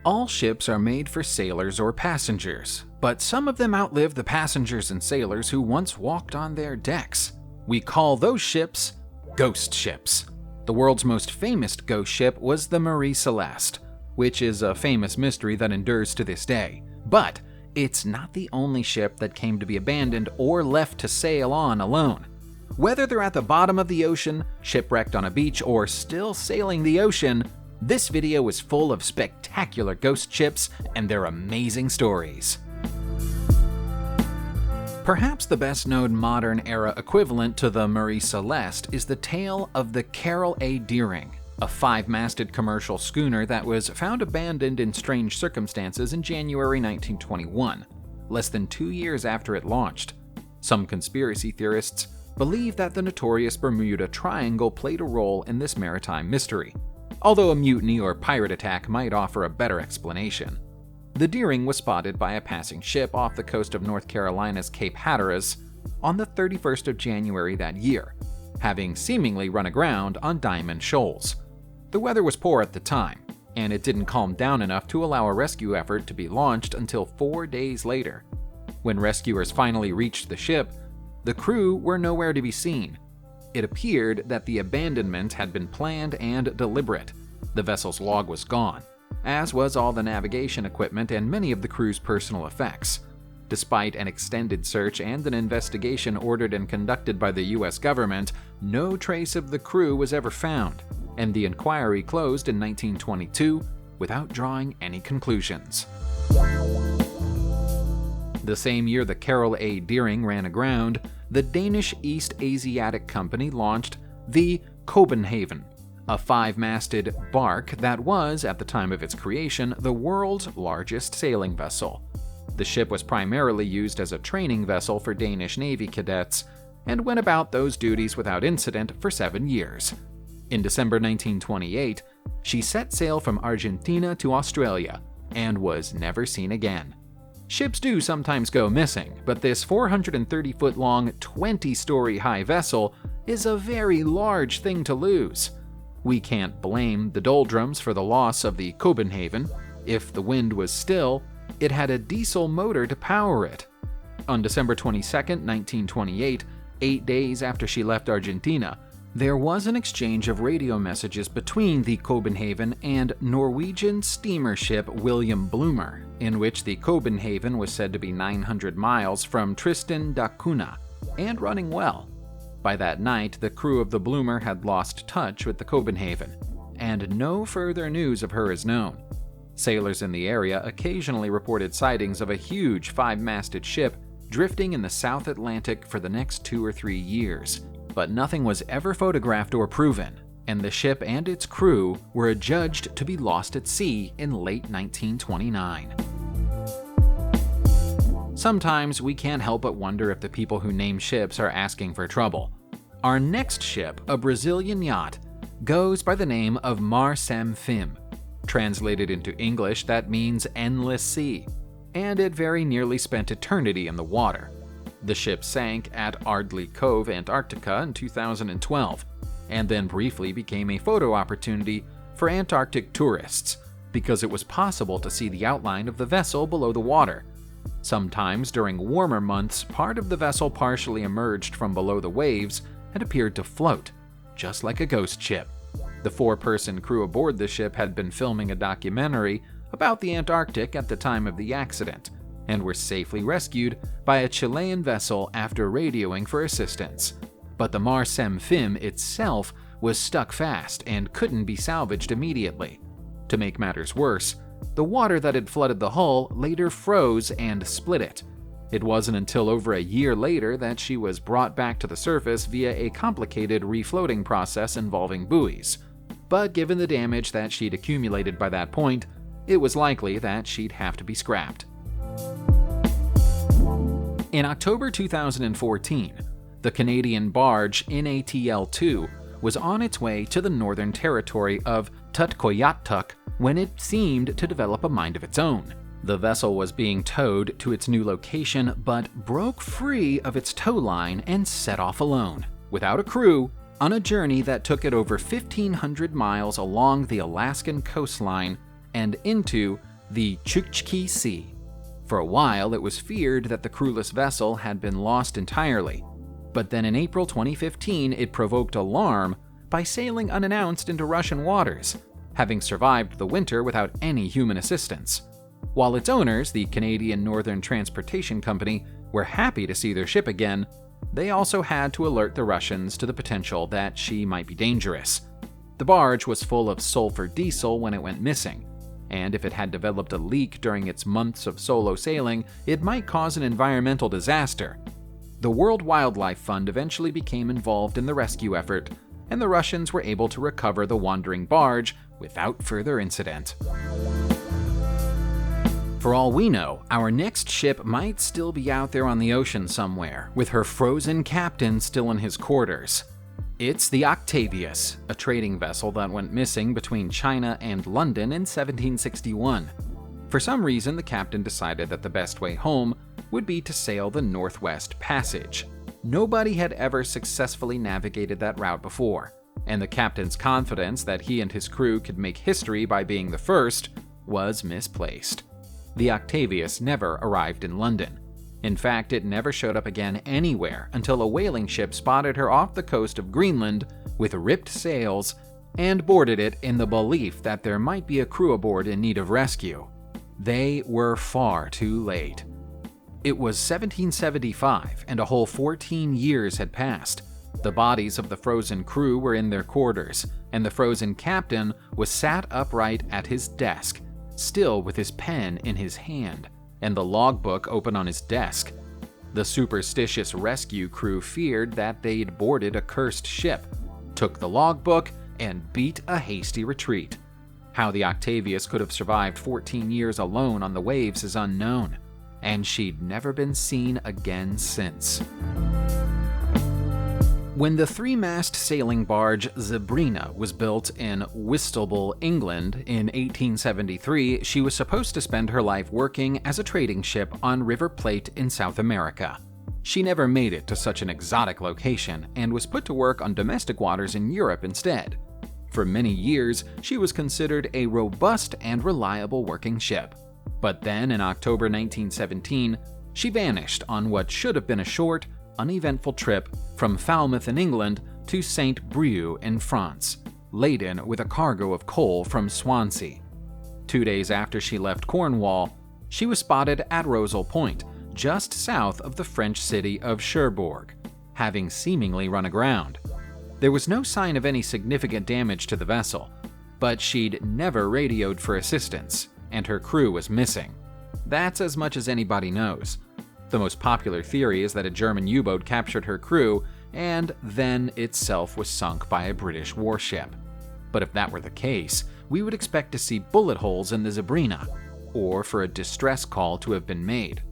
All ships are made for sailors or passengers, but some of them outlive the passengers and sailors who once walked on their decks. We call those ships ghost ships. The world's most famous ghost ship was the Marie Celeste, which is a famous mystery that endures to this day. But it's not the only ship that came to be abandoned or left to sail on alone. Whether they're at the bottom of the ocean, shipwrecked on a beach, or still sailing the ocean, this video is full of spectacular ghost ships and their amazing stories. Perhaps the best-known modern-era equivalent to the Marie Celeste is the tale of the Carroll A. Deering, a 5-masted commercial schooner that was found abandoned in strange circumstances in January 1921, less than 2 years after it launched. Some conspiracy theorists believe that the notorious Bermuda Triangle played a role in this maritime mystery, although a mutiny or pirate attack might offer a better explanation. The Deering was spotted by a passing ship off the coast of North Carolina's Cape Hatteras on the 31st of January that year, having seemingly run aground on Diamond Shoals. The weather was poor at the time, and it didn't calm down enough to allow a rescue effort to be launched until 4 days later. When rescuers finally reached the ship, the crew were nowhere to be seen. It appeared that the abandonment had been planned and deliberate. The vessel's log was gone, as was all the navigation equipment and many of the crew's personal effects. Despite an extended search and an investigation ordered and conducted by the US government, no trace of the crew was ever found, and the inquiry closed in 1922 without drawing any conclusions. The same year the Carroll A. Deering ran aground, the Danish East Asiatic Company launched the Copenhagen, a 5-masted bark that was, at the time of its creation, the world's largest sailing vessel. The ship was primarily used as a training vessel for Danish Navy cadets and went about those duties without incident for 7 years. In December 1928, she set sail from Argentina to Australia and was never seen again. Ships do sometimes go missing, but this 430-foot-long, 20-story-high vessel is a very large thing to lose. We can't blame the doldrums for the loss of the Copenhagen. If the wind was still, it had a diesel motor to power it. On December 22, 1928, 8 days after she left Argentina, there was an exchange of radio messages between the Copenhagen and Norwegian steamer ship William Bloomer, in which the Copenhagen was said to be 900 miles from Tristan da Cunha and running well. By that night, the crew of the Bloomer had lost touch with the Copenhagen, and no further news of her is known. Sailors in the area occasionally reported sightings of a huge 5-masted ship drifting in the South Atlantic for the next 2 or 3 years, but nothing was ever photographed or proven, and the ship and its crew were adjudged to be lost at sea in late 1929. Sometimes we can't help but wonder if the people who name ships are asking for trouble. Our next ship, a Brazilian yacht, goes by the name of Marce M Fin. Translated into English, that means endless sea, and it very nearly spent eternity in the water. The ship sank at Ardley Cove, Antarctica in 2012, and then briefly became a photo opportunity for Antarctic tourists because it was possible to see the outline of the vessel below the water. Sometimes during warmer months, part of the vessel partially emerged from below the waves and appeared to float, just like a ghost ship. The 4-person crew aboard the ship had been filming a documentary about the Antarctic at the time of the accident, and were safely rescued by a Chilean vessel after radioing for assistance. But the Marce M Fin itself was stuck fast and couldn't be salvaged immediately. To make matters worse, the water that had flooded the hull later froze and split it. It wasn't until over a year later that she was brought back to the surface via a complicated refloating process involving buoys. But given the damage that she'd accumulated by that point, it was likely that she'd have to be scrapped. In October 2014, the Canadian Barge NATL-2 was on its way to the Northern Territory of Tutkoyaktuk when it seemed to develop a mind of its own. The vessel was being towed to its new location, but broke free of its tow line and set off alone, without a crew, on a journey that took it over 1,500 miles along the Alaskan coastline and into the Chukchi Sea. For a while, it was feared that the crewless vessel had been lost entirely, but then in April 2015, it provoked alarm by sailing unannounced into Russian waters, having survived the winter without any human assistance. While its owners, the Canadian Northern Transportation Company, were happy to see their ship again, they also had to alert the Russians to the potential that she might be dangerous. The barge was full of sulfur diesel when it went missing, and if it had developed a leak during its months of solo sailing, it might cause an environmental disaster. The World Wildlife Fund eventually became involved in the rescue effort, and the Russians were able to recover the wandering barge without further incident. For all we know, our next ship might still be out there on the ocean somewhere, with her frozen captain still in his quarters. It's the Octavius, a trading vessel that went missing between China and London in 1761. For some reason, the captain decided that the best way home would be to sail the Northwest Passage. Nobody had ever successfully navigated that route before, and the captain's confidence that he and his crew could make history by being the first was misplaced. The Octavius never arrived in London. In fact, it never showed up again anywhere until a whaling ship spotted her off the coast of Greenland with ripped sails and boarded it in the belief that there might be a crew aboard in need of rescue. They were far too late. It was 1775, and a whole 14 years had passed. The bodies of the frozen crew were in their quarters, and the frozen captain was sat upright at his desk, still with his pen in his hand, and the logbook open on his desk. The superstitious rescue crew feared that they'd boarded a cursed ship, took the logbook, and beat a hasty retreat. How the Octavius could have survived 14 years alone on the waves is unknown, and she'd never been seen again since. When the three-mast sailing barge Sabrina was built in Whitstable, England in 1873, she was supposed to spend her life working as a trading ship on River Plate in South America. She never made it to such an exotic location and was put to work on domestic waters in Europe instead. For many years, she was considered a robust and reliable working ship. But then, in October 1917, she vanished on what should have been a short, uneventful trip from Falmouth in England to St. Brieuc in France, laden with a cargo of coal from Swansea. 2 days after she left Cornwall, she was spotted at Rosal Point, just south of the French city of Cherbourg, having seemingly run aground. There was no sign of any significant damage to the vessel, but she'd never radioed for assistance, and her crew was missing. That's as much as anybody knows. The most popular theory is that a German U-boat captured her crew and then itself was sunk by a British warship. But if that were the case, we would expect to see bullet holes in the Sabrina, or for a distress call to have been made.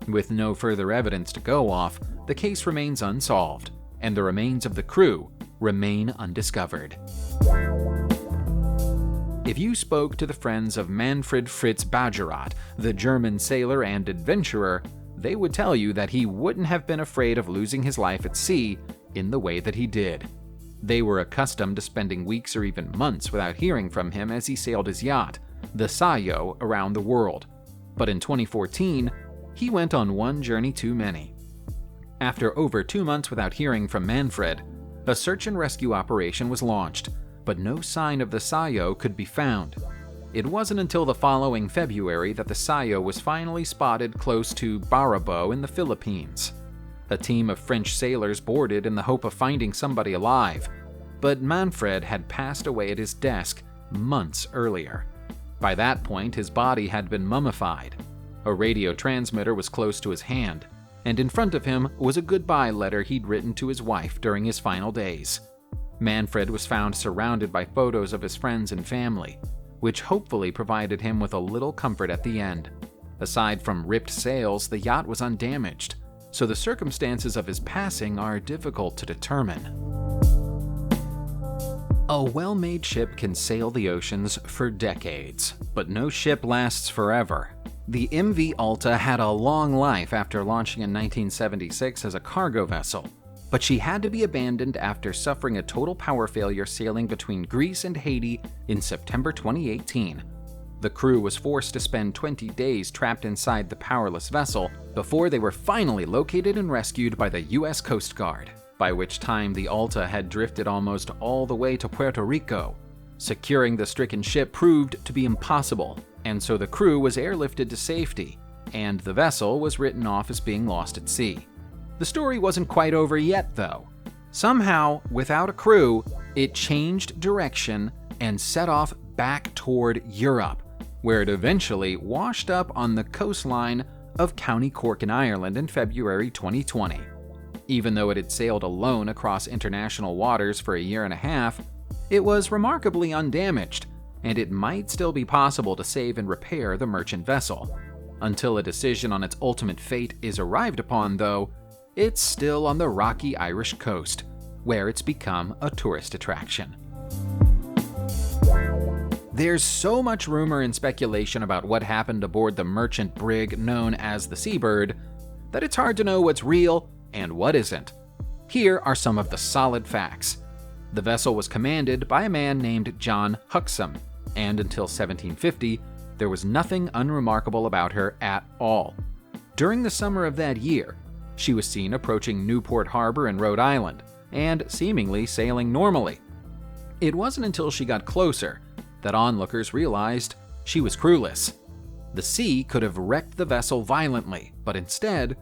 With no further evidence to go off, the case remains unsolved, and the remains of the crew remain undiscovered. If you spoke to the friends of Manfred Fritz Badgerat, the German sailor and adventurer, they would tell you that he wouldn't have been afraid of losing his life at sea in the way that he did. They were accustomed to spending weeks or even months without hearing from him as he sailed his yacht, the Sayo, around the world. But in 2014, he went on one journey too many. After over 2 months without hearing from Manfred, a search and rescue operation was launched, but no sign of the Sayo could be found. It wasn't until the following February that the Sayo was finally spotted close to Barabo in the Philippines. A team of French sailors boarded in the hope of finding somebody alive, but Manfred had passed away at his desk months earlier. By that point, his body had been mummified. A radio transmitter was close to his hand, and in front of him was a goodbye letter he'd written to his wife during his final days. Manfred was found surrounded by photos of his friends and family, which hopefully provided him with a little comfort at the end. Aside from ripped sails, the yacht was undamaged, so the circumstances of his passing are difficult to determine. A well-made ship can sail the oceans for decades, but no ship lasts forever. The MV Alta had a long life after launching in 1976 as a cargo vessel, but she had to be abandoned after suffering a total power failure sailing between Greece and Haiti in September 2018. The crew was forced to spend 20 days trapped inside the powerless vessel before they were finally located and rescued by the U.S. Coast Guard, by which time the Alta had drifted almost all the way to Puerto Rico. Securing the stricken ship proved to be impossible, and so the crew was airlifted to safety, and the vessel was written off as being lost at sea. The story wasn't quite over yet, though. Somehow, without a crew, it changed direction and set off back toward Europe, where it eventually washed up on the coastline of County Cork in Ireland in February 2020. Even though it had sailed alone across international waters for a year and a half, it was remarkably undamaged, and it might still be possible to save and repair the merchant vessel. Until a decision on its ultimate fate is arrived upon, though, it's still on the rocky Irish coast, where it's become a tourist attraction. There's so much rumor and speculation about what happened aboard the merchant brig known as the Seabird that it's hard to know what's real and what isn't. Here are some of the solid facts. The vessel was commanded by a man named John Huxham, and until 1750, there was nothing unremarkable about her at all. During the summer of that year, she was seen approaching Newport Harbor in Rhode Island, and seemingly sailing normally. It wasn't until she got closer that onlookers realized she was crewless. The sea could have wrecked the vessel violently, but instead,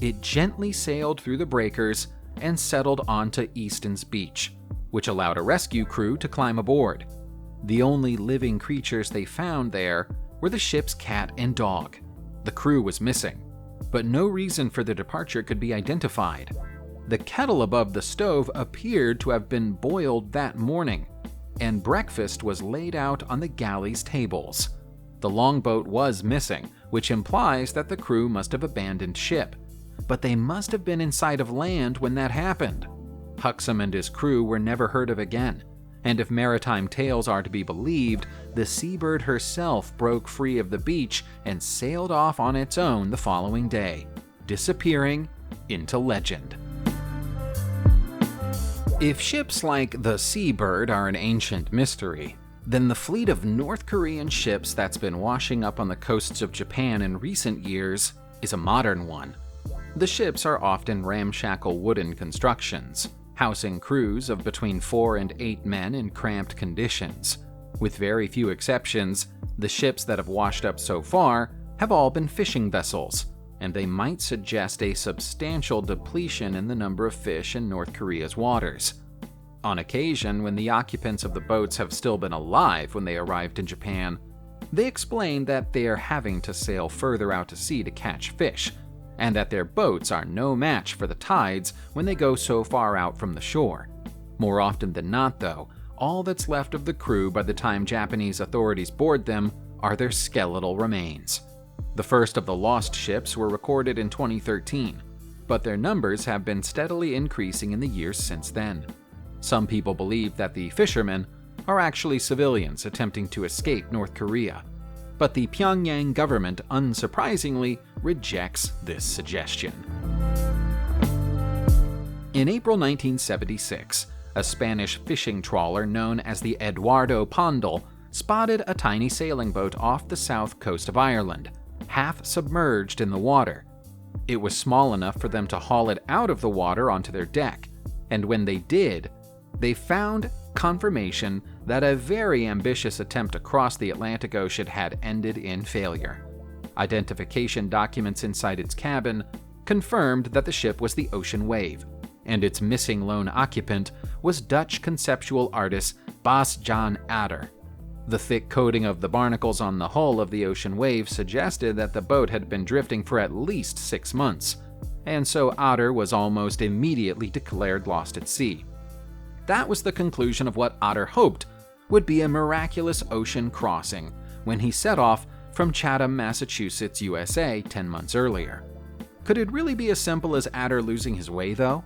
it gently sailed through the breakers and settled onto Easton's beach, which allowed a rescue crew to climb aboard. The only living creatures they found there were the ship's cat and dog. The crew was missing, but no reason for their departure could be identified. The kettle above the stove appeared to have been boiled that morning, and breakfast was laid out on the galley's tables. The longboat was missing, which implies that the crew must have abandoned ship, but they must have been in sight of land when that happened. Huxham and his crew were never heard of again, and if maritime tales are to be believed, the Seabird herself broke free of the beach and sailed off on its own the following day, disappearing into legend. If ships like the Seabird are an ancient mystery, then the fleet of North Korean ships that's been washing up on the coasts of Japan in recent years is a modern one. The ships are often ramshackle wooden constructions, housing crews of between 4 and 8 men in cramped conditions. With very few exceptions, the ships that have washed up so far have all been fishing vessels, and they might suggest a substantial depletion in the number of fish in North Korea's waters. On occasion, when the occupants of the boats have still been alive when they arrived in Japan, they explain that they are having to sail further out to sea to catch fish, and that their boats are no match for the tides when they go so far out from the shore. More often than not, though, all that's left of the crew by the time Japanese authorities board them are their skeletal remains. The first of the lost ships were recorded in 2013, but their numbers have been steadily increasing in the years since then. Some people believe that the fishermen are actually civilians attempting to escape North Korea, but the Pyongyang government unsurprisingly rejects this suggestion. In April 1976, a Spanish fishing trawler known as the Eduardo Pondal spotted a tiny sailing boat off the south coast of Ireland, half submerged in the water. It was small enough for them to haul it out of the water onto their deck, and when they did, they found confirmation that a very ambitious attempt to cross the Atlantic Ocean had ended in failure. Identification documents inside its cabin confirmed that the ship was the Ocean Wave, and its missing lone occupant was Dutch conceptual artist Bas Jan Ader. The thick coating of the barnacles on the hull of the Ocean Wave suggested that the boat had been drifting for at least 6 months, and so Ader was almost immediately declared lost at sea. That was the conclusion of what Ader hoped would be a miraculous ocean crossing when he set off from Chatham, Massachusetts, USA 10 months earlier. Could it really be as simple as Ader losing his way, though?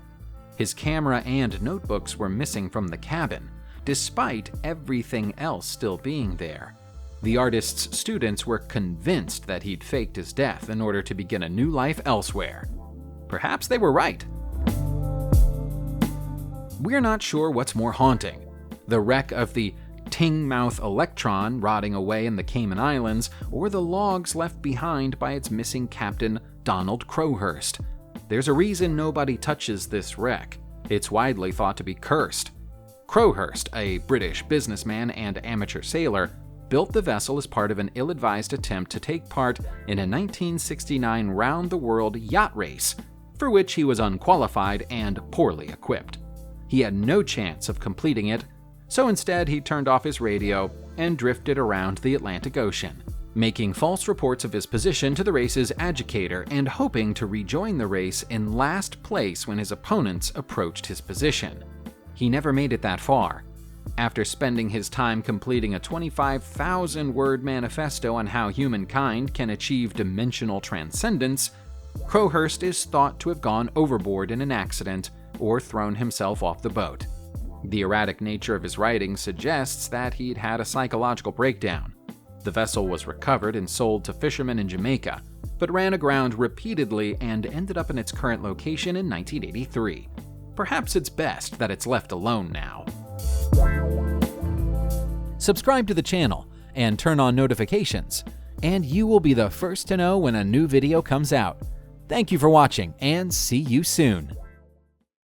His camera and notebooks were missing from the cabin, despite everything else still being there. The artist's students were convinced that he'd faked his death in order to begin a new life elsewhere. Perhaps they were right. We're not sure what's more haunting, the wreck of the Tingmouth Electron rotting away in the Cayman Islands, or the logs left behind by its missing captain, Donald Crowhurst. There's a reason nobody touches this wreck. It's widely thought to be cursed. Crowhurst, a British businessman and amateur sailor, built the vessel as part of an ill-advised attempt to take part in a 1969 round-the-world yacht race, for which he was unqualified and poorly equipped. He had no chance of completing it, so instead he turned off his radio and drifted around the Atlantic Ocean, making false reports of his position to the race's agitator and hoping to rejoin the race in last place when his opponents approached his position. He never made it that far. After spending his time completing a 25,000-word manifesto on how humankind can achieve dimensional transcendence, Crowhurst is thought to have gone overboard in an accident or thrown himself off the boat. The erratic nature of his writing suggests that he'd had a psychological breakdown. The vessel was recovered and sold to fishermen in Jamaica, but ran aground repeatedly and ended up in its current location in 1983. Perhaps it's best that it's left alone now. Subscribe to the channel and turn on notifications, and you will be the first to know when a new video comes out. Thank you for watching, and see you soon.